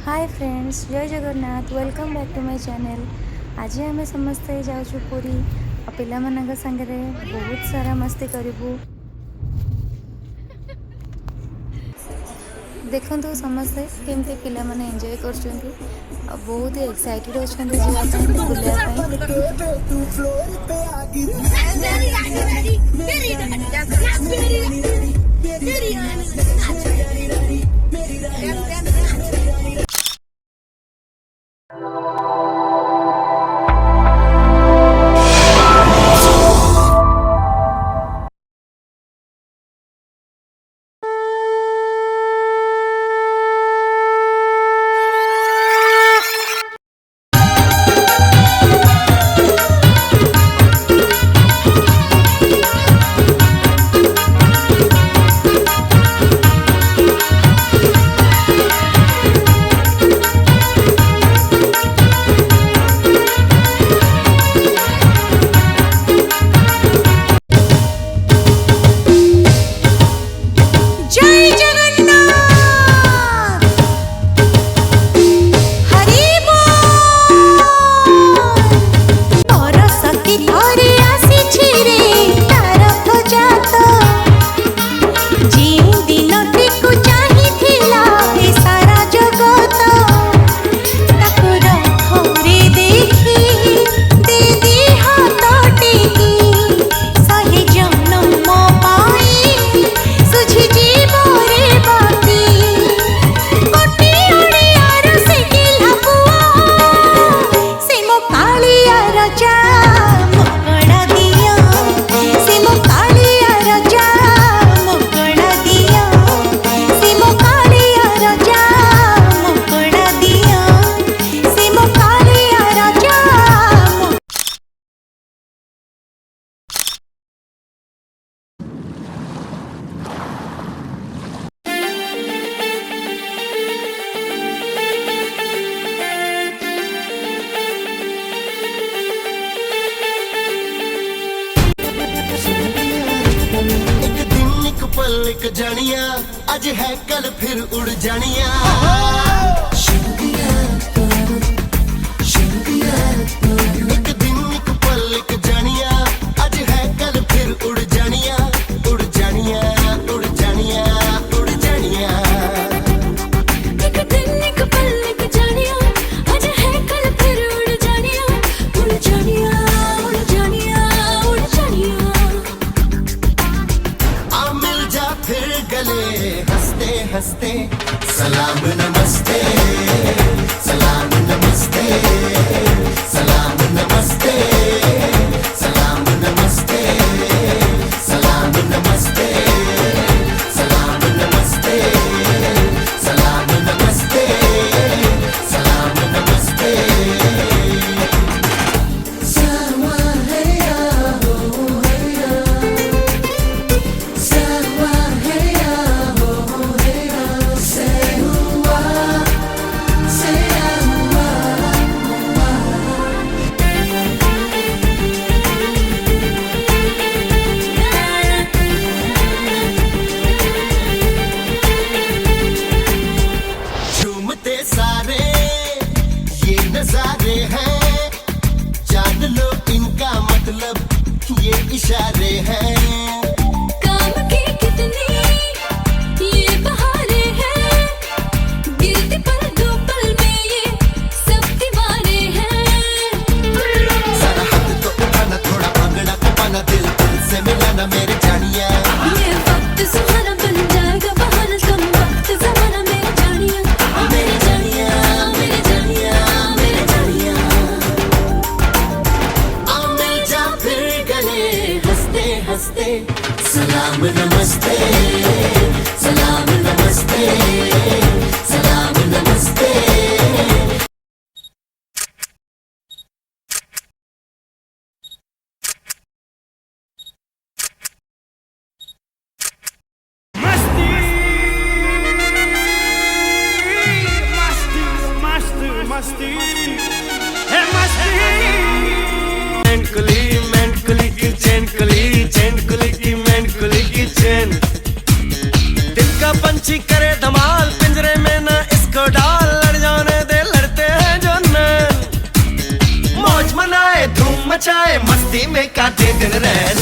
हाय friends, जय Jagannath. Welcome back to my channel. आज आम समस्ते जाऊँ पुरी और पिला सांगे बहुत सारा मस्ती करूँ। देखो समस्ते केमती पिला माने एंजॉय कर बहुत ही एक्साइटेड अच्छा एक जानिया अज है कल फिर उड़ जानिया। एक दिन एक पल एक जानिया अज है कल फिर उड़ जानिया, उड़ जानिया, उड़ जानिया, उड़ जानिया। एक दिन एक पल एक जानिया अज है कल फिर उड़ जानिया, उड़ जानिया, उड़ जानिया, उड़ जानिया। आ मिल जा फिर गले हंसते हंसते, सलाम नमस्ते, सलाम नमस्ते, सलाम नमस्ते, सलाम नमस्ते, सलाम नमस्ते, सलाम नमस्ते, सलाम नमस्ते, सलाम नमस्ते। सावा है या हो है या, सावा है या हो है या, से हुआ से हुआ हुआ। झूमते सारे ये नजारे हैं, जान लो इनका मतलब ये इशारे हैं। काम की कितनी ये बहारे हैं, गिरती पल दो पल में ये सब दीवारे हैं। सारा हाथ तो उठाना, थोड़ा भागना को पाना, दिल दिल से मिलाना मेरे जानिया। ये वक्त सुहाना बन जाएगा बहाना, कम वक्त जमाना मेरे जानिया, मेरे जानिया, मेरे जानिया, मेरे जानिया। आ मिल जा फिर गले हंसते हंसते, सलाम नमस्ते, सलाम नमस्ते, सलाम नमस्ते। मस्ती मस्ती मस्ती है मस्ती। मेंटली की चैन की मेंटली की चैन। दिल का पंछी करे धमाल, पिंजरे में न इसको डाल, लड़ जाओ काटे दिन रह